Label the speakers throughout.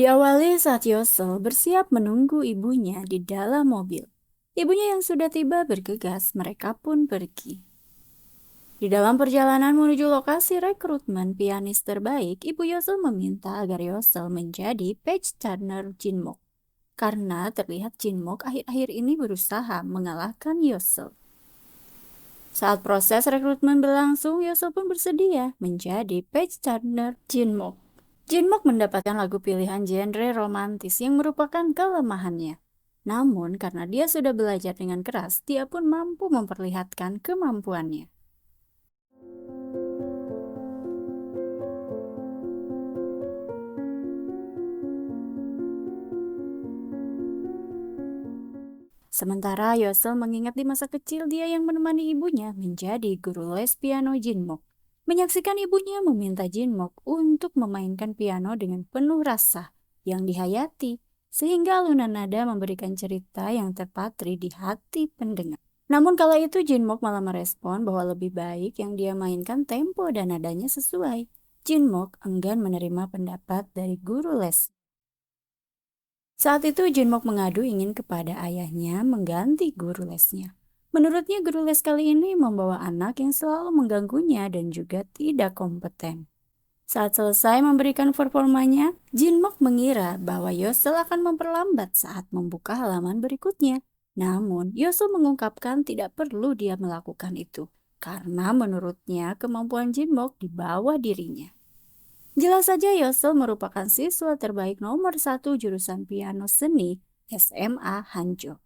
Speaker 1: Diawali saat Yosel bersiap menunggu ibunya di dalam mobil. Ibunya yang sudah tiba bergegas, mereka pun pergi. Di dalam perjalanan menuju lokasi rekrutmen pianis terbaik, Ibu Yosel meminta agar Yosel menjadi page turner Jinmok. Karena terlihat Jinmok akhir-akhir ini berusaha mengalahkan Yosel. Saat proses rekrutmen berlangsung, Yosel pun bersedia menjadi page turner Jinmok. Jinmok mendapatkan lagu pilihan genre romantis yang merupakan kelemahannya. Namun, karena dia sudah belajar dengan keras, dia pun mampu memperlihatkan kemampuannya. Sementara Yosel mengingat di masa kecil dia yang menemani ibunya menjadi guru les piano Jinmok. Menyaksikan ibunya meminta Jinmok untuk memainkan piano dengan penuh rasa yang dihayati, sehingga alunan nada memberikan cerita yang terpatri di hati pendengar. Namun kala itu Jinmok malah merespon bahwa lebih baik yang dia mainkan tempo dan nadanya sesuai. Jinmok enggan menerima pendapat dari guru les. Saat itu Jinmok mengadu ingin kepada ayahnya mengganti guru lesnya. Menurutnya guru les kali ini membawa anak yang selalu mengganggunya dan juga tidak kompeten. Saat selesai memberikan performanya, Jinmok mengira bahwa Yosel akan memperlambat saat membuka halaman berikutnya. Namun, Yosel mengungkapkan tidak perlu dia melakukan itu, karena menurutnya kemampuan Jinmok di bawah dirinya. Jelas saja Yosel merupakan siswa terbaik nomor 1 jurusan piano seni SMA Hanjo.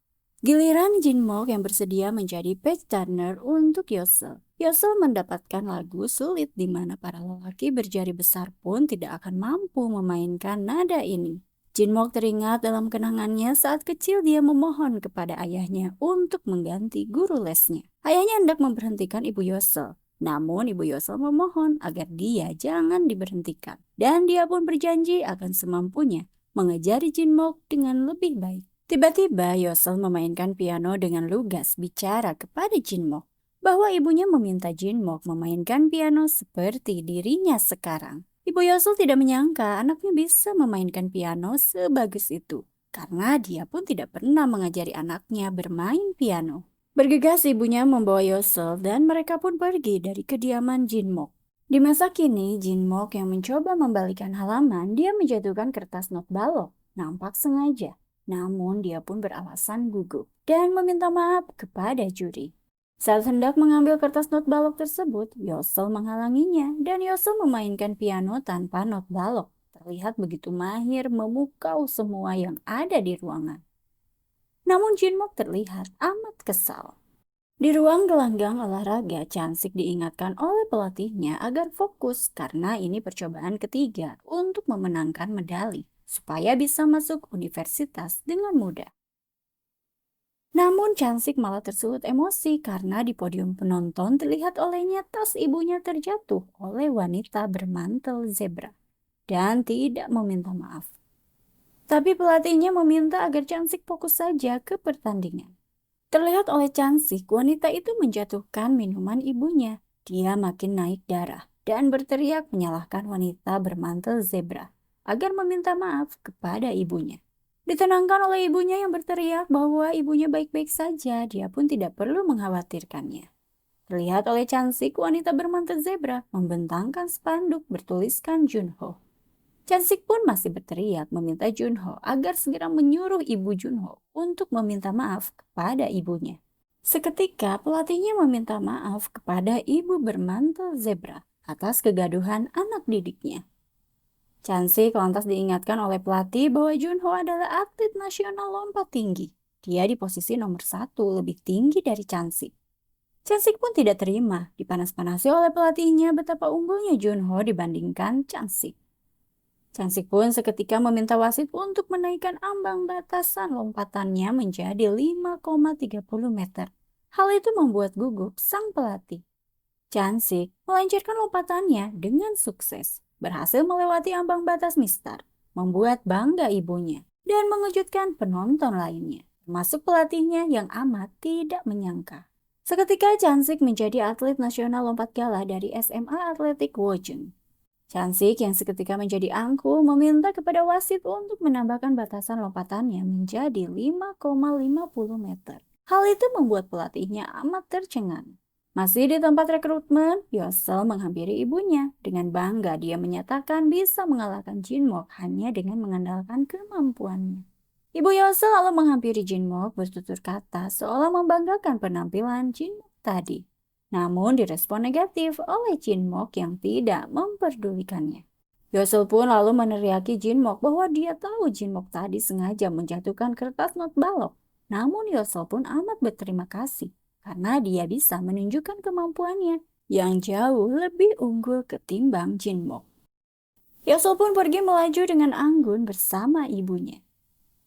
Speaker 1: Giliran Jinmok yang bersedia menjadi page turner untuk Yosel. Yosel mendapatkan lagu sulit di mana para lelaki berjari besar pun tidak akan mampu memainkan nada ini. Jinmok teringat dalam kenangannya saat kecil dia memohon kepada ayahnya untuk mengganti guru lesnya. Ayahnya hendak memberhentikan ibu Yosel. Namun Ibu Yosel memohon agar dia jangan diberhentikan. Dan dia pun berjanji akan semampunya mengajari Jinmok dengan lebih baik. Tiba-tiba Yosel memainkan piano dengan lugas bicara kepada Jinmok bahwa ibunya meminta Jinmok memainkan piano seperti dirinya sekarang. Ibu Yosel tidak menyangka anaknya bisa memainkan piano sebagus itu karena dia pun tidak pernah mengajari anaknya bermain piano. Bergegas ibunya membawa Yosel dan mereka pun pergi dari kediaman Jinmok. Di masa kini, Jinmok yang mencoba membalikan halaman, dia menjatuhkan kertas not balok, nampak sengaja. Namun dia pun beralasan gugup dan meminta maaf kepada juri. Saat hendak mengambil kertas not balok tersebut, Yosel menghalanginya dan Yosel memainkan piano tanpa not balok. Terlihat begitu mahir memukau semua yang ada di ruangan. Namun Jinmok terlihat amat kesal. Di ruang gelanggang olahraga, Chansik diingatkan oleh pelatihnya agar fokus karena ini percobaan ketiga untuk memenangkan medali supaya bisa masuk universitas dengan mudah. Namun Chansik malah tersulut emosi karena di podium penonton terlihat olehnya tas ibunya terjatuh oleh wanita bermantel zebra dan tidak meminta maaf. Tapi pelatihnya meminta agar Chansik fokus saja ke pertandingan. Terlihat oleh Chansik, wanita itu menjatuhkan minuman ibunya. Dia makin naik darah dan berteriak menyalahkan wanita bermantel zebra agar meminta maaf kepada ibunya. Ditenangkan oleh ibunya yang berteriak bahwa ibunya baik-baik saja, dia pun tidak perlu mengkhawatirkannya. Terlihat oleh Chansik, wanita bermantel zebra membentangkan spanduk bertuliskan Junho. Chansik pun masih berteriak meminta Junho agar segera menyuruh ibu Junho untuk meminta maaf kepada ibunya. Seketika pelatihnya meminta maaf kepada ibu bermantel zebra atas kegaduhan anak didiknya. Chansik lantas diingatkan oleh pelatih bahwa Junho adalah atlet nasional lompat tinggi. Dia di posisi nomor 1 lebih tinggi dari Chansik. Chansik pun tidak terima dipanas-panasi oleh pelatihnya betapa unggulnya Junho dibandingkan Chansik. Chansik pun seketika meminta wasit untuk menaikkan ambang batasan lompatannya menjadi 5,30 meter. Hal itu membuat gugup sang pelatih. Chansik melancarkan lompatannya dengan sukses, berhasil melewati ambang batas mistar, membuat bangga ibunya, dan mengejutkan penonton lainnya, termasuk pelatihnya yang amat tidak menyangka. Seketika Chansik menjadi atlet nasional lompat gala dari SMA Atletik Wojeng. Cansik yang seketika menjadi angkuh meminta kepada wasit untuk menambahkan batasan lompatannya menjadi 5,50 meter. Hal itu membuat pelatihnya amat tercengang. Masih di tempat rekrutmen, Yosel menghampiri ibunya. Dengan bangga dia menyatakan bisa mengalahkan Jinmok hanya dengan mengandalkan kemampuannya. Ibu Yosel lalu menghampiri Jinmok bertutur kata seolah membanggakan penampilan Jinmok tadi. Namun direspon negatif oleh Jinmok yang tidak memperdulikannya. Yosel pun lalu meneriaki Jinmok bahwa dia tahu Jinmok tadi sengaja menjatuhkan kertas not balok. Namun Yosel pun amat berterima kasih karena dia bisa menunjukkan kemampuannya yang jauh lebih unggul ketimbang Jinmok. Yosel pun pergi melaju dengan anggun bersama ibunya.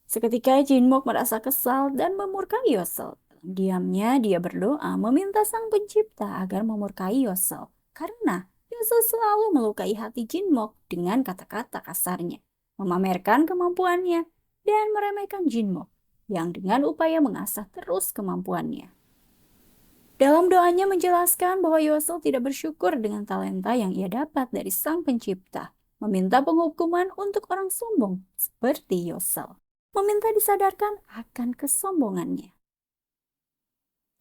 Speaker 1: Seketika Jinmok merasa kesal dan memurkai Yosel. Dalam diamnya dia berdoa meminta sang pencipta agar memurkai Yosel karena Yosel selalu melukai hati Jinmok dengan kata-kata kasarnya, memamerkan kemampuannya dan meremehkan Jinmok yang dengan upaya mengasah terus kemampuannya. Dalam doanya menjelaskan bahwa Yosel tidak bersyukur dengan talenta yang ia dapat dari sang pencipta, meminta penghukuman untuk orang sombong seperti Yosel, meminta disadarkan akan kesombongannya.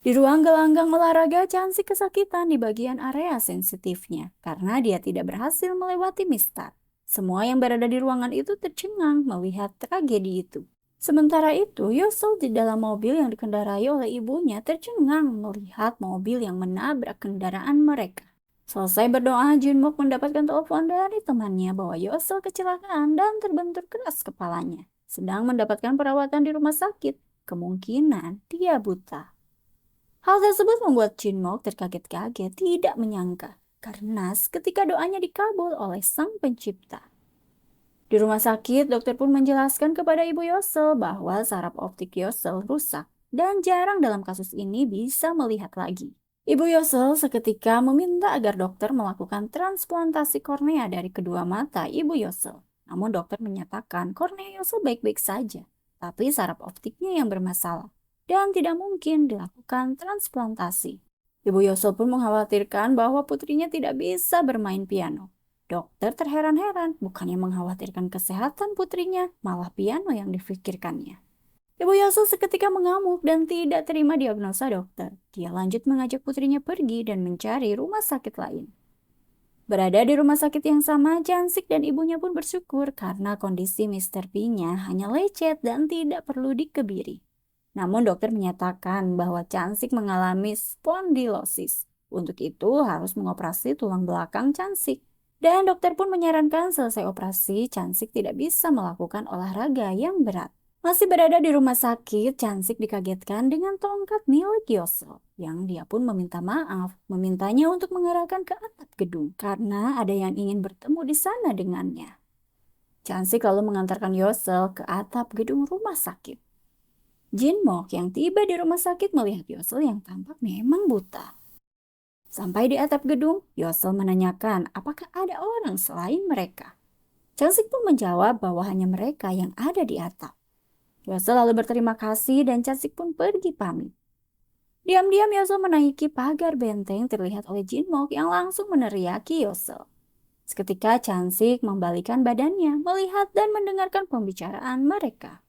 Speaker 1: Di ruang gelanggang olahraga, Cansik kesakitan di bagian area sensitifnya karena dia tidak berhasil melewati mistar. Semua yang berada di ruangan itu tercengang melihat tragedi itu. Sementara itu, Yosel di dalam mobil yang dikendarai oleh ibunya tercengang melihat mobil yang menabrak kendaraan mereka. Selesai berdoa, Jinmok mendapatkan telepon dari temannya bahwa Yosel kecelakaan dan terbentur keras kepalanya. Sedang mendapatkan perawatan di rumah sakit. Kemungkinan dia buta. Hal tersebut membuat Jinmok terkaget-kaget, tidak menyangka. Karena ketika doanya dikabul oleh sang pencipta. Di rumah sakit, dokter pun menjelaskan kepada Ibu Yosel bahwa saraf optik Yosel rusak dan jarang dalam kasus ini bisa melihat lagi. Ibu Yosel seketika meminta agar dokter melakukan transplantasi kornea dari kedua mata Ibu Yosel. Namun dokter menyatakan kornea Yosel baik-baik saja, tapi saraf optiknya yang bermasalah dan tidak mungkin dilakukan transplantasi. Ibu Yosel pun mengkhawatirkan bahwa putrinya tidak bisa bermain piano. Dokter terheran-heran, bukannya mengkhawatirkan kesehatan putrinya, malah piano yang difikirkannya. Ibu Yosel seketika mengamuk dan tidak terima diagnosa dokter. Dia lanjut mengajak putrinya pergi dan mencari rumah sakit lain. Berada di rumah sakit yang sama, Cansik dan ibunya pun bersyukur karena kondisi Mr. P-nya hanya lecet dan tidak perlu dikebiri. Namun dokter menyatakan bahwa Cansik mengalami spondilosis. Untuk itu harus mengoperasi tulang belakang Cansik. Dan dokter pun menyarankan selesai operasi, Cansik tidak bisa melakukan olahraga yang berat. Masih berada di rumah sakit, Cansik dikagetkan dengan tongkat milik Yosel, yang dia pun meminta maaf, memintanya untuk mengarahkan ke atap gedung karena ada yang ingin bertemu di sana dengannya. Cansik lalu mengantarkan Yosel ke atap gedung rumah sakit. Jinmok yang tiba di rumah sakit melihat Yosel yang tampak memang buta. Sampai di atap gedung, Yosel menanyakan apakah ada orang selain mereka. Cansik pun menjawab bahwa hanya mereka yang ada di atap. Yosel lalu berterima kasih dan Cansik pun pergi pamit. Diam-diam Yosel menaiki pagar benteng terlihat oleh Jinmok yang langsung meneriaki Yosel. Seketika Cansik membalikkan badannya melihat dan mendengarkan pembicaraan mereka.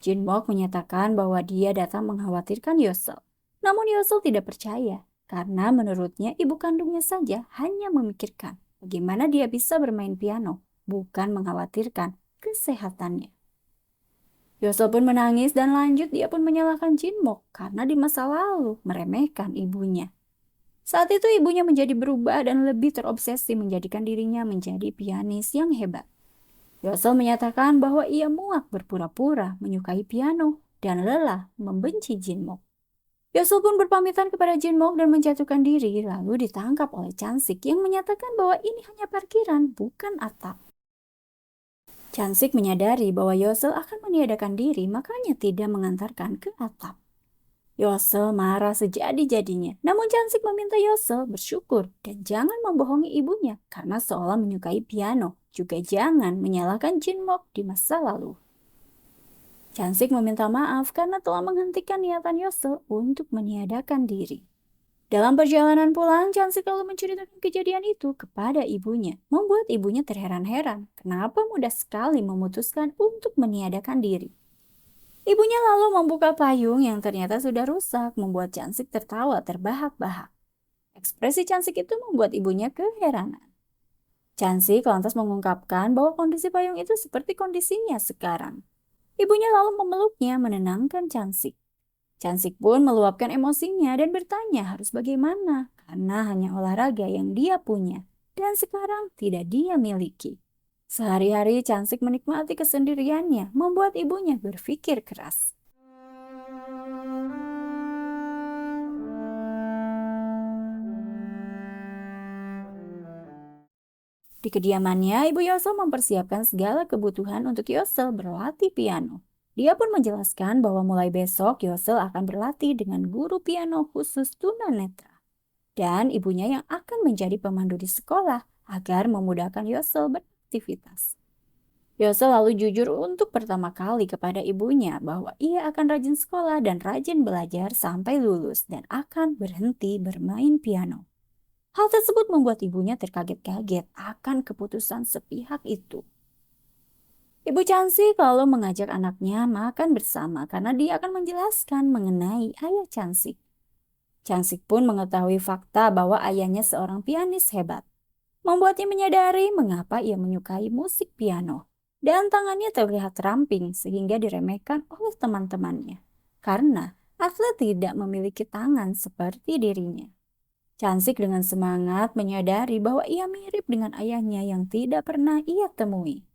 Speaker 1: Jinmok menyatakan bahwa dia datang mengkhawatirkan Yosel. Namun Yosel tidak percaya. Karena menurutnya ibu kandungnya saja hanya memikirkan bagaimana dia bisa bermain piano, bukan mengkhawatirkan kesehatannya. Yosel pun menangis dan lanjut dia pun menyalahkan Jinmok karena di masa lalu meremehkan ibunya. Saat itu ibunya menjadi berubah dan lebih terobsesi menjadikan dirinya menjadi pianis yang hebat. Yosel menyatakan bahwa ia muak berpura-pura menyukai piano dan lelah membenci Jinmok. Yosel pun berpamitan kepada Jinmok dan menjatuhkan diri, lalu ditangkap oleh Cansik yang menyatakan bahwa ini hanya parkiran, bukan atap. Cansik menyadari bahwa Yosel akan meniadakan diri, makanya tidak mengantarkan ke atap. Yosel marah sejadi-jadinya, namun Cansik meminta Yosel bersyukur dan jangan membohongi ibunya karena seolah menyukai piano, juga jangan menyalahkan Jinmok di masa lalu. Cansik meminta maaf karena telah menghentikan niatan Yosel untuk meniadakan diri. Dalam perjalanan pulang, Chansik lalu menceritakan kejadian itu kepada ibunya, membuat ibunya terheran-heran kenapa mudah sekali memutuskan untuk meniadakan diri. Ibunya lalu membuka payung yang ternyata sudah rusak, membuat Chansik tertawa terbahak-bahak. Ekspresi Chansik itu membuat ibunya keheranan. Chansik lantas mengungkapkan bahwa kondisi payung itu seperti kondisinya sekarang. Ibunya lalu memeluknya menenangkan Chansik. Chansik pun meluapkan emosinya dan bertanya harus bagaimana karena hanya olahraga yang dia punya dan sekarang tidak dia miliki. Sehari-hari Chansik menikmati kesendiriannya, membuat ibunya berpikir keras. Di kediamannya, Ibu Yosel mempersiapkan segala kebutuhan untuk Yosel berlatih piano. Dia pun menjelaskan bahwa mulai besok Yosel akan berlatih dengan guru piano khusus tunanetra. Dan ibunya yang akan menjadi pemandu di sekolah agar memudahkan Yosel beraktivitas. Yosel lalu jujur untuk pertama kali kepada ibunya bahwa ia akan rajin sekolah dan rajin belajar sampai lulus dan akan berhenti bermain piano. Hal tersebut membuat ibunya terkaget-kaget akan keputusan sepihak itu. Ibu Chansik lalu mengajak anaknya makan bersama karena dia akan menjelaskan mengenai ayah Chansik. Chansik pun mengetahui fakta bahwa ayahnya seorang pianis hebat, membuatnya menyadari mengapa ia menyukai musik piano. Dan tangannya terlihat ramping sehingga diremehkan oleh teman-temannya karena atlet tidak memiliki tangan seperti dirinya. Chansik dengan semangat menyadari bahwa ia mirip dengan ayahnya yang tidak pernah ia temui.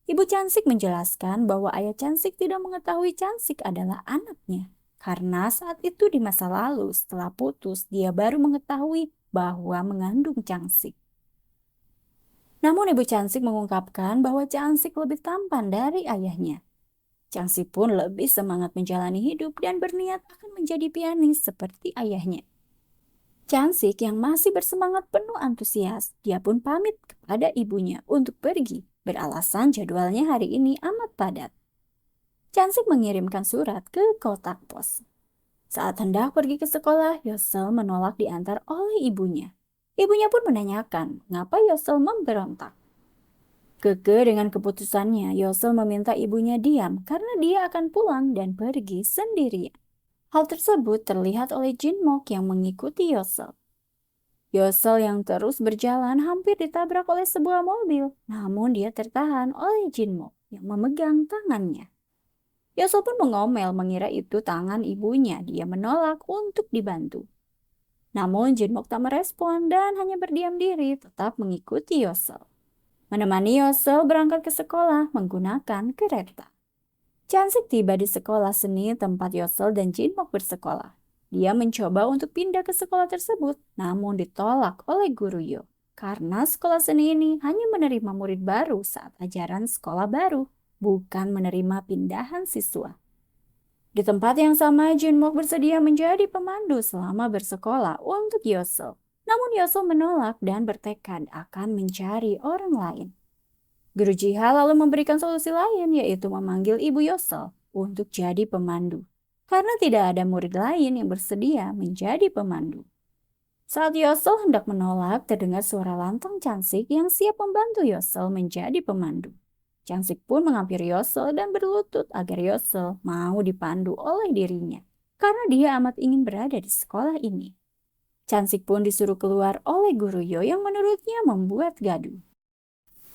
Speaker 1: Ibu Chansik menjelaskan bahwa ayah Chansik tidak mengetahui Chansik adalah anaknya. Karena saat itu di masa lalu setelah putus dia baru mengetahui bahwa mengandung Chansik. Namun Ibu Chansik mengungkapkan bahwa Chansik lebih tampan dari ayahnya. Chansik pun lebih semangat menjalani hidup dan berniat akan menjadi pianis seperti ayahnya. Chansik yang masih bersemangat penuh antusias, dia pun pamit kepada ibunya untuk pergi, beralasan jadwalnya hari ini amat padat. Chansik mengirimkan surat ke kotak pos. Saat hendak pergi ke sekolah, Yosel menolak diantar oleh ibunya. Ibunya pun menanyakan mengapa Yosel memberontak. Kekeh dengan keputusannya, Yosel meminta ibunya diam karena dia akan pulang dan pergi sendirian. Hal tersebut terlihat oleh Jinmok yang mengikuti Yosel. Yosel yang terus berjalan hampir ditabrak oleh sebuah mobil, namun dia tertahan oleh Jinmok yang memegang tangannya. Yosel pun mengomel mengira itu tangan ibunya, dia menolak untuk dibantu. Namun Jinmok tak merespon dan hanya berdiam diri tetap mengikuti Yosel. Menemani Yosel berangkat ke sekolah menggunakan kereta. Chansik tiba di sekolah seni tempat Yosel dan Jinmok bersekolah. Dia mencoba untuk pindah ke sekolah tersebut, namun ditolak oleh guru Yo. Karena sekolah seni ini hanya menerima murid baru saat ajaran sekolah baru, bukan menerima pindahan siswa. Di tempat yang sama, Jinmok bersedia menjadi pemandu selama bersekolah untuk Yosel. Namun Yosel menolak dan bertekad akan mencari orang lain. Guru Jiha lalu memberikan solusi lain, yaitu memanggil Ibu Yosel untuk jadi pemandu. Karena tidak ada murid lain yang bersedia menjadi pemandu. Saat Yosel hendak menolak, terdengar suara lantang Chansik yang siap membantu Yosel menjadi pemandu. Chansik pun menghampiri Yosel dan berlutut agar Yosel mau dipandu oleh dirinya. Karena dia amat ingin berada di sekolah ini. Chansik pun disuruh keluar oleh guru Yo yang menurutnya membuat gaduh.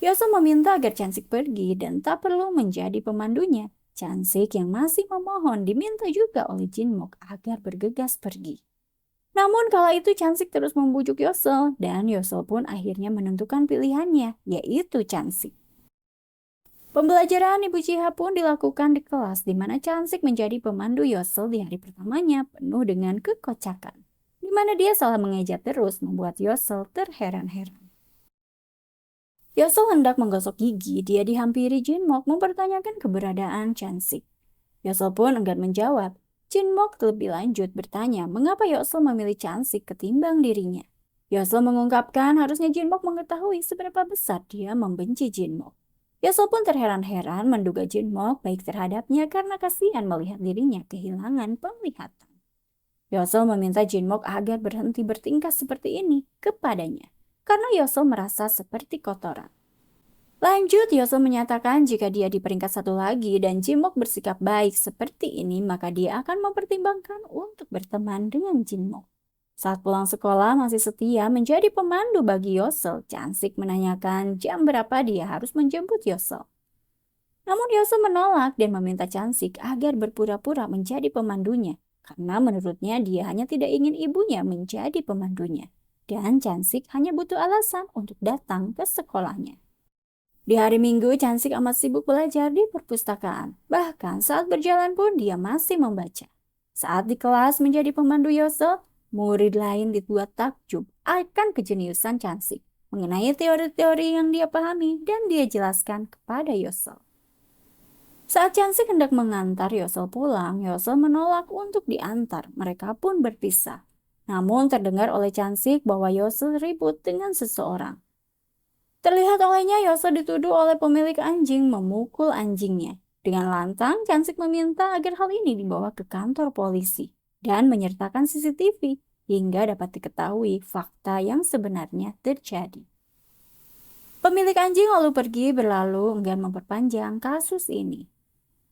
Speaker 1: Yosel meminta agar Chansik pergi dan tak perlu menjadi pemandunya. Chansik yang masih memohon diminta juga oleh Jinmok agar bergegas pergi. Namun kala itu Chansik terus membujuk Yosel dan Yosel pun akhirnya menentukan pilihannya, yaitu Chansik. Pembelajaran Ibu Jiha pun dilakukan di kelas di mana Chansik menjadi pemandu Yosel di hari pertamanya penuh dengan kekocakan. Di mana dia salah mengeja terus membuat Yosel terheran-heran. Yosel hendak menggosok gigi, dia dihampiri Jinmok mempertanyakan keberadaan Chansik. Yosel pun enggan menjawab. Jinmok lebih lanjut bertanya mengapa Yosel memilih Chansik ketimbang dirinya. Yosel mengungkapkan harusnya Jinmok mengetahui seberapa besar dia membenci Jinmok. Yosel pun terheran-heran menduga Jinmok baik terhadapnya karena kasihan melihat dirinya kehilangan penglihatan. Yosel meminta Jinmok agar berhenti bertingkah seperti ini kepadanya, karena Yosel merasa seperti kotoran. Lanjut, Yosel menyatakan jika dia di peringkat 1 lagi dan Jinmok bersikap baik seperti ini, maka dia akan mempertimbangkan untuk berteman dengan Jinmok. Saat pulang sekolah masih setia menjadi pemandu bagi Yosel, Chansik menanyakan jam berapa dia harus menjemput Yosel. Namun Yosel menolak dan meminta Chansik agar berpura-pura menjadi pemandunya, karena menurutnya dia hanya tidak ingin ibunya menjadi pemandunya. Dan Chansik hanya butuh alasan untuk datang ke sekolahnya. Di hari Minggu, Chansik amat sibuk belajar di perpustakaan. Bahkan saat berjalan pun dia masih membaca. Saat di kelas menjadi pemandu Yosel, murid lain dibuat takjub akan kejeniusan Chansik mengenai teori-teori yang dia pahami dan dia jelaskan kepada Yosel. Saat Chansik hendak mengantar Yosel pulang, Yosel menolak untuk diantar. Mereka pun berpisah. Namun terdengar oleh Chansik bahwa Yosel ribut dengan seseorang. Terlihat olehnya Yosel dituduh oleh pemilik anjing memukul anjingnya. Dengan lantang, Chansik meminta agar hal ini dibawa ke kantor polisi dan menyertakan CCTV hingga dapat diketahui fakta yang sebenarnya terjadi. Pemilik anjing lalu pergi berlalu enggan memperpanjang kasus ini.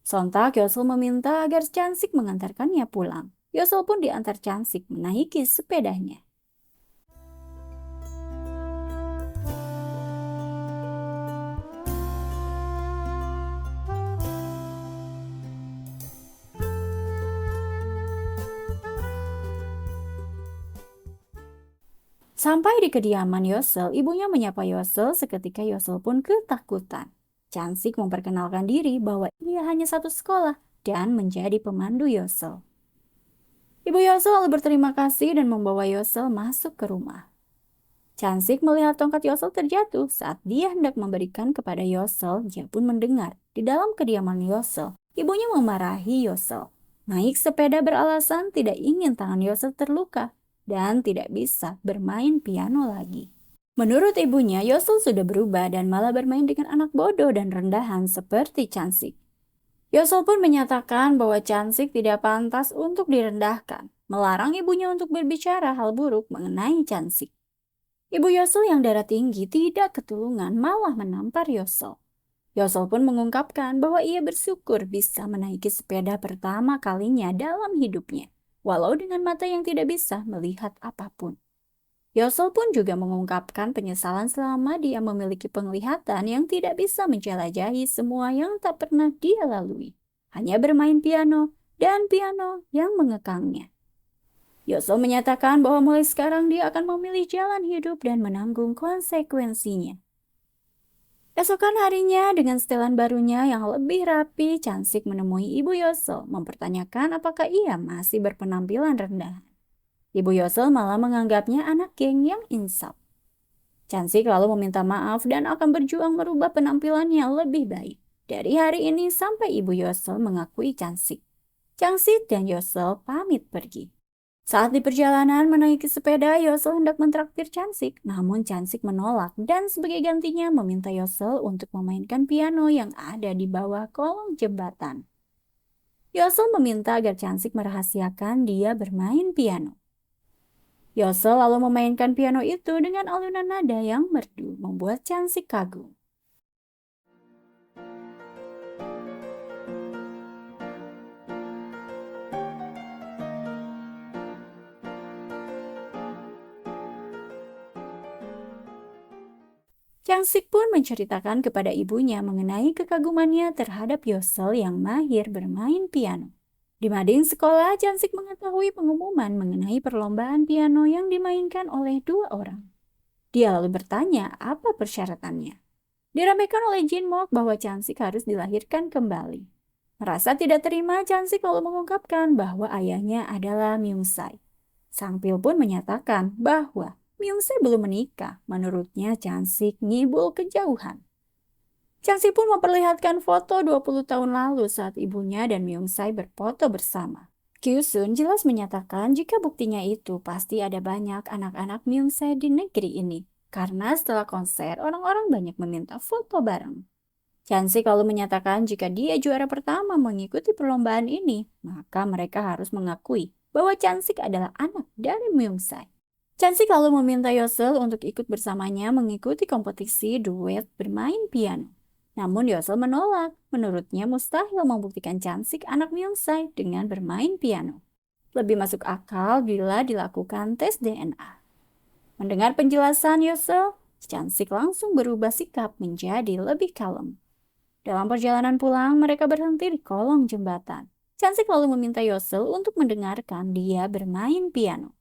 Speaker 1: Sontak Yosel meminta agar Chansik mengantarkannya pulang. Yosel pun diantar Chansik menaiki sepedanya. Sampai di kediaman Yosel, ibunya menyapa Yosel seketika Yosel pun ketakutan. Chansik memperkenalkan diri bahwa ia hanya satu sekolah dan menjadi pemandu Yosel. Ibu Yosel lalu berterima kasih dan membawa Yosel masuk ke rumah. Chansik melihat tongkat Yosel terjatuh saat dia hendak memberikan kepada Yosel. Dia pun mendengar di dalam kediaman Yosel, ibunya memarahi Yosel. Naik sepeda beralasan tidak ingin tangan Yosel terluka dan tidak bisa bermain piano lagi. Menurut ibunya, Yosel sudah berubah dan malah bermain dengan anak bodoh dan rendahan seperti Chansik. Yosel pun menyatakan bahwa Chansik tidak pantas untuk direndahkan, melarang ibunya untuk berbicara hal buruk mengenai Chansik. Ibu Yosel yang darah tinggi tidak ketulungan malah menampar Yosel. Yosel pun mengungkapkan bahwa ia bersyukur bisa menaiki sepeda pertama kalinya dalam hidupnya, walau dengan mata yang tidak bisa melihat apapun. Yosel pun juga mengungkapkan penyesalan selama dia memiliki penglihatan yang tidak bisa menjelajahi semua yang tak pernah dia lalui. Hanya bermain piano dan piano yang mengekangnya. Yosel menyatakan bahwa mulai sekarang dia akan memilih jalan hidup dan menanggung konsekuensinya. Esokan harinya dengan setelan barunya yang lebih rapi, Chansik menemui ibu Yosel mempertanyakan apakah ia masih berpenampilan rendah. Ibu Yosel malah menganggapnya anak geng yang insaf. Chansik lalu meminta maaf dan akan berjuang merubah penampilannya lebih baik. Dari hari ini sampai ibu Yosel mengakui Chansik. Chansik dan Yosel pamit pergi. Saat di perjalanan menaiki sepeda, Yosel hendak mentraktir Chansik, namun Chansik menolak dan sebagai gantinya meminta Yosel untuk memainkan piano yang ada di bawah kolong jembatan. Yosel meminta agar Chansik merahasiakan dia bermain piano. Yosel lalu memainkan piano itu dengan alunan nada yang merdu, membuat Chansik kagum. Chansik pun menceritakan kepada ibunya mengenai kekagumannya terhadap Yosel yang mahir bermain piano. Di mading sekolah, Chansik mengetahui pengumuman mengenai perlombaan piano yang dimainkan oleh 2 orang. Dia lalu bertanya apa persyaratannya. Diramaikan oleh Jinmok bahwa Chansik harus dilahirkan kembali. Merasa tidak terima, Chansik lalu mengungkapkan bahwa ayahnya adalah Myungsai. Sang Pil pun menyatakan bahwa Myungsai belum menikah. Menurutnya Chansik ngibul kejauhan. Chansik pun memperlihatkan foto 20 tahun lalu saat ibunya dan Myungsai berfoto bersama. Kyusun jelas menyatakan jika buktinya itu pasti ada banyak anak-anak Myungsai di negeri ini. Karena setelah konser, orang-orang banyak meminta foto bareng. Chansik lalu menyatakan jika dia juara pertama mengikuti perlombaan ini, maka mereka harus mengakui bahwa Chansik adalah anak dari Myungsai. Chansik lalu meminta Yosel untuk ikut bersamanya mengikuti kompetisi duet bermain piano. Namun Yosel menolak. Menurutnya mustahil membuktikan Chansik anak Myungsai dengan bermain piano. Lebih masuk akal bila dilakukan tes DNA. Mendengar penjelasan Yosel, Chansik langsung berubah sikap menjadi lebih kalem. Dalam perjalanan pulang, mereka berhenti di kolong jembatan. Chansik lalu meminta Yosel untuk mendengarkan dia bermain piano.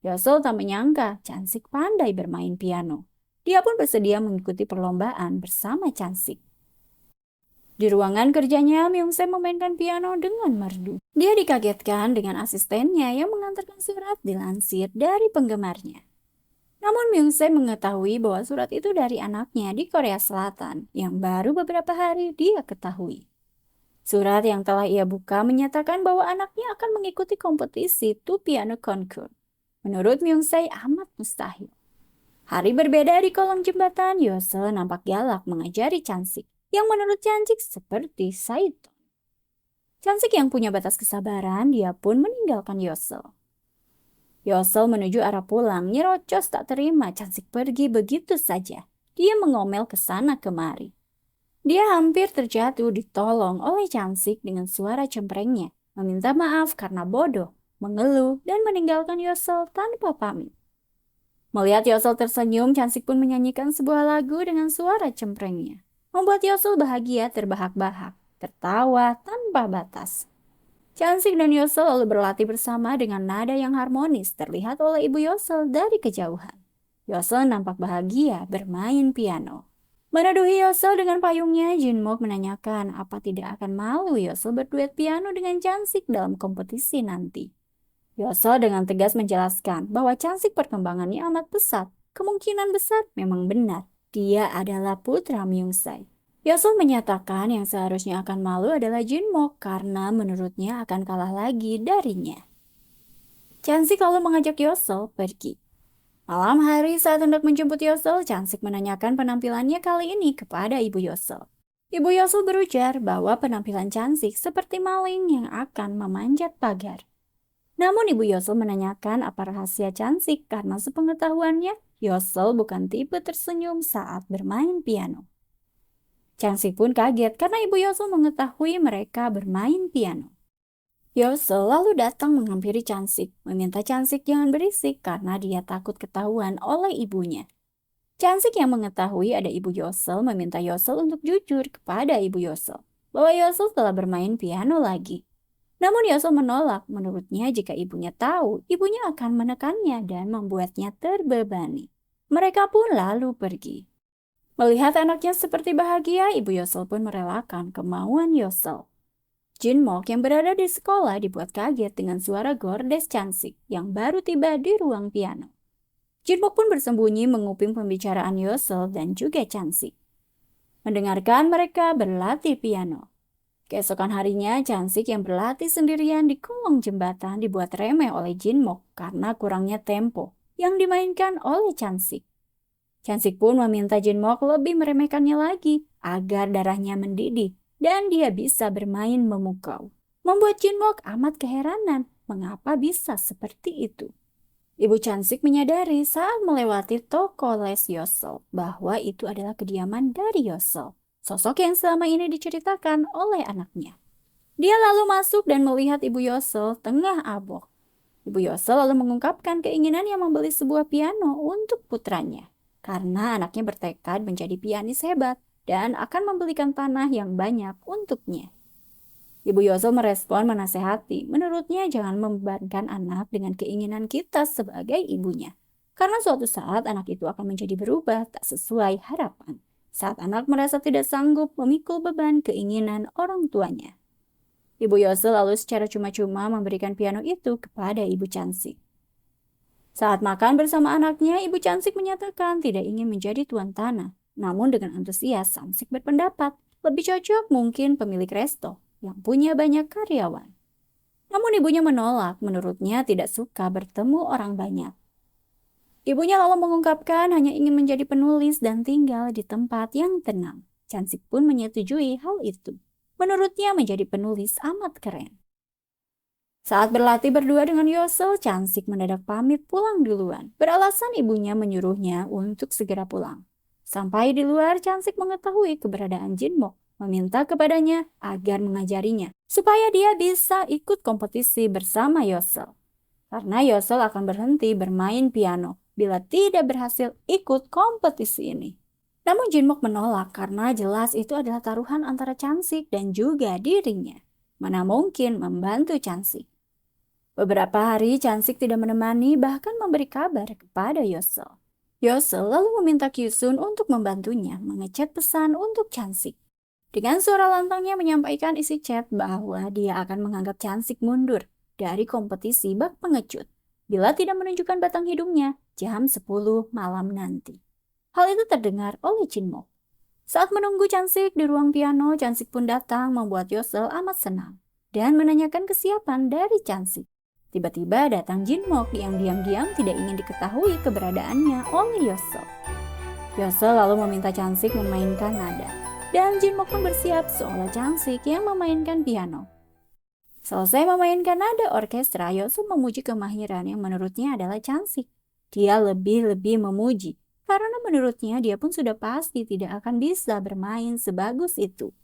Speaker 1: Yosel tak menyangka Chansik pandai bermain piano. Dia pun bersedia mengikuti perlombaan bersama Chansik. Di ruangan kerjanya, Myungsai memainkan piano dengan merdu. Dia dikagetkan dengan asistennya yang mengantarkan surat dilansir dari penggemarnya. Namun Myungsai mengetahui bahwa surat itu dari anaknya di Korea Selatan yang baru beberapa hari dia ketahui. Surat yang telah ia buka menyatakan bahwa anaknya akan mengikuti kompetisi Tu Piano Concours. Menurut Myungsai amat mustahil. Hari berbeda di kolong jembatan, Yosel nampak galak mengajari Chansik, yang menurut Chansik seperti Saiton. Chansik yang punya batas kesabaran, dia pun meninggalkan Yosel. Yosel menuju arah pulang, nyerocos tak terima Chansik pergi begitu saja. Dia mengomel ke sana kemari. Dia hampir terjatuh ditolong oleh Chansik dengan suara cemprengnya, meminta maaf karena bodoh, mengeluh, dan meninggalkan Yosel tanpa pamit. Melihat Yosel tersenyum, Chansik pun menyanyikan sebuah lagu dengan suara cemprengnya. Membuat Yosel bahagia terbahak-bahak, tertawa tanpa batas. Chansik dan Yosel lalu berlatih bersama dengan nada yang harmonis terlihat oleh ibu Yosel dari kejauhan. Yosel nampak bahagia bermain piano. Meneduhi Yosel dengan payungnya, Jinmok menanyakan apa tidak akan malu Yosel berduet piano dengan Chansik dalam kompetisi nanti. Yosel dengan tegas menjelaskan bahwa Chansik perkembangannya amat pesat. Kemungkinan besar memang benar. Dia adalah putra Myungsai. Yosel menyatakan yang seharusnya akan malu adalah Jinmok karena menurutnya akan kalah lagi darinya. Chansik lalu mengajak Yosel pergi. Malam hari saat hendak menjemput Yosel, Chansik menanyakan penampilannya kali ini kepada ibu Yosel. Ibu Yosel berujar bahwa penampilan Chansik seperti maling yang akan memanjat pagar. Namun ibu Yosel menanyakan apa rahasia Chansik karena sepengetahuannya, Yosel bukan tipe tersenyum saat bermain piano. Chansik pun kaget karena ibu Yosel mengetahui mereka bermain piano. Yosel lalu datang menghampiri Chansik, meminta Chansik jangan berisik karena dia takut ketahuan oleh ibunya. Chansik yang mengetahui ada ibu Yosel meminta Yosel untuk jujur kepada ibu Yosel bahwa Yosel telah bermain piano lagi. Namun Yosel menolak, menurutnya jika ibunya tahu, ibunya akan menekannya dan membuatnya terbebani. Mereka pun lalu pergi. Melihat anaknya seperti bahagia, ibu Yosel pun merelakan kemauan Yosel. Jinmok yang berada di sekolah dibuat kaget dengan suara gordes Chansik yang baru tiba di ruang piano. Jinmok pun bersembunyi menguping pembicaraan Yosel dan juga Chansik. Mendengarkan mereka berlatih piano. Keesokan harinya, Chansik yang berlatih sendirian di kolong jembatan dibuat remeh oleh Jinmok karena kurangnya tempo yang dimainkan oleh Chansik. Chansik pun meminta Jinmok lebih meremehkannya lagi agar darahnya mendidih dan dia bisa bermain memukau. Membuat Jinmok amat keheranan mengapa bisa seperti itu. Ibu Chansik menyadari saat melewati toko les Yosel bahwa itu adalah kediaman dari Yosel, sosok yang selama ini diceritakan oleh anaknya. Dia lalu masuk dan melihat ibu Yosel tengah abok. Ibu Yosel lalu mengungkapkan keinginannya membeli sebuah piano untuk putranya, karena anaknya bertekad menjadi pianis hebat dan akan membelikan tanah yang banyak untuknya. Ibu Yosel merespon menasehati, menurutnya jangan membebankan anak dengan keinginan kita sebagai ibunya. Karena suatu saat anak itu akan menjadi berubah tak sesuai harapan. Saat anak merasa tidak sanggup memikul beban keinginan orang tuanya. Ibu Yosel lalu secara cuma-cuma memberikan piano itu kepada Ibu Chansik. Saat makan bersama anaknya, Ibu Chansik menyatakan tidak ingin menjadi tuan tanah. Namun dengan antusias, Chansik berpendapat Lebih cocok mungkin pemilik resto yang punya banyak karyawan. Namun ibunya menolak, menurutnya tidak suka bertemu orang banyak. Ibunya lalu mengungkapkan hanya ingin menjadi penulis dan tinggal di tempat yang tenang. Cansik pun menyetujui hal itu. Menurutnya menjadi penulis amat keren. Saat berlatih berdua dengan Yosel, Cansik mendadak pamit pulang duluan. Beralasan ibunya menyuruhnya untuk segera pulang. Sampai di luar, Cansik mengetahui keberadaan Jinmok, meminta kepadanya agar mengajarinya, supaya dia bisa ikut kompetisi bersama Yosel. Karena Yosel akan berhenti bermain piano bila tidak berhasil ikut kompetisi ini. Namun Jinmok menolak karena jelas itu adalah taruhan antara Cansik dan juga dirinya. Mana mungkin membantu Cansik. Beberapa hari Cansik tidak menemani, bahkan memberi kabar kepada Yosel. Yosel lalu meminta Kyusun untuk membantunya mengechat pesan untuk Cansik. Dengan suara lantangnya menyampaikan isi chat bahwa dia akan menganggap Cansik mundur dari kompetisi bak pengecut bila tidak menunjukkan batang hidungnya jam 10 malam nanti. Hal itu terdengar oleh Jinmok. Saat menunggu Cansik di ruang piano, Cansik pun datang membuat Yosel amat senang dan menanyakan kesiapan dari Cansik. Tiba-tiba datang Jinmok yang diam-diam tidak ingin diketahui keberadaannya oleh Yosel. Yosel lalu meminta Cansik memainkan nada, dan Jinmok pun bersiap seolah Cansik yang memainkan piano. Selesai memainkan nada orkestra, Yosel memuji kemahiran yang menurutnya adalah Cansik. Dia lebih-lebih memuji, karena menurutnya dia pun sudah pasti tidak akan bisa bermain sebagus itu.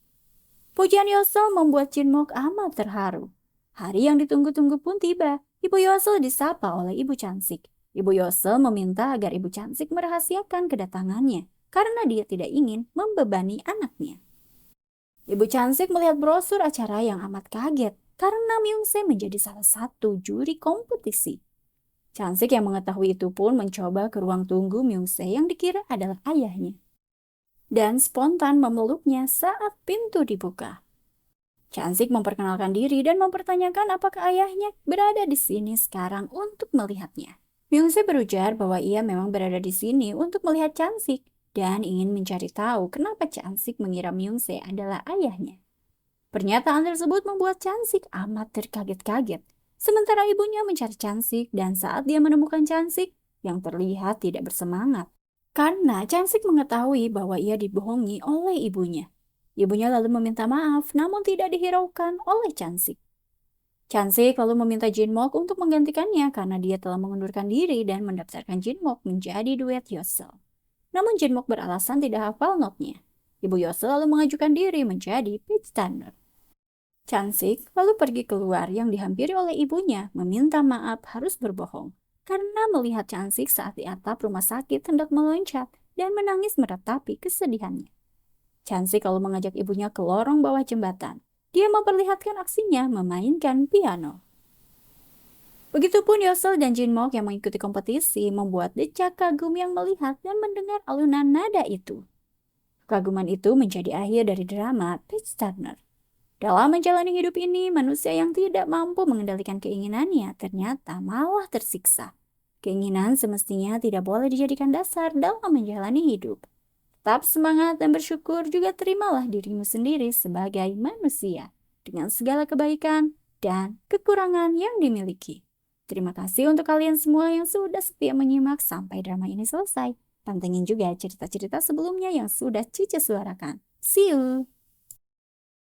Speaker 1: Pujian Yosel membuat Jinmok amat terharu. Hari yang ditunggu-tunggu pun tiba. Ibu Yosel disapa oleh Ibu Cansik. Ibu Yosel meminta agar Ibu Cansik merahasiakan kedatangannya, karena dia tidak ingin membebani anaknya. Ibu Cansik melihat brosur acara yang amat kaget, karena Myungse menjadi salah satu juri kompetisi. Cansik yang mengetahui itu pun mencoba ke ruang tunggu Myungse yang dikira adalah ayahnya. Dan spontan memeluknya saat pintu dibuka. Cansik memperkenalkan diri dan mempertanyakan apakah ayahnya berada di sini sekarang untuk melihatnya. Myungse berujar bahwa ia memang berada di sini untuk melihat Cansik dan ingin mencari tahu kenapa Cansik mengira Myungse adalah ayahnya. Pernyataan tersebut membuat Cansik amat terkaget-kaget. Sementara ibunya mencari Cansik dan saat dia menemukan Cansik yang terlihat tidak bersemangat. Karena Cansik mengetahui bahwa ia dibohongi oleh ibunya. Ibunya lalu meminta maaf, namun tidak dihiraukan oleh Cansik. Cansik lalu meminta Jinmok untuk menggantikannya karena dia telah mengundurkan diri dan mendaftarkan Jinmok menjadi duet Yosel. Namun Jinmok beralasan tidak hafal notnya. Ibu Yosel lalu mengajukan diri menjadi pitch turner. Cansik lalu pergi keluar yang dihampiri oleh ibunya, meminta maaf harus berbohong. Karena melihat Cansik saat di atap rumah sakit hendak meloncat dan menangis meratapi kesedihannya. Cansik lalu mengajak ibunya ke lorong bawah jembatan. Dia memperlihatkan aksinya memainkan piano. Begitupun Yosel dan Jinmok yang mengikuti kompetisi membuat decak kagum yang melihat dan mendengar alunan nada itu. Keaguman itu menjadi akhir dari drama Pitch Turner. Dalam menjalani hidup ini, manusia yang tidak mampu mengendalikan keinginannya ternyata malah tersiksa. Keinginan semestinya tidak boleh dijadikan dasar dalam menjalani hidup. Tetap semangat dan bersyukur, juga terimalah dirimu sendiri sebagai manusia dengan segala kebaikan dan kekurangan yang dimiliki. Terima kasih untuk kalian semua yang sudah setia menyimak sampai drama ini selesai. Pantengin juga cerita-cerita sebelumnya yang sudah Cici suarakan. See you!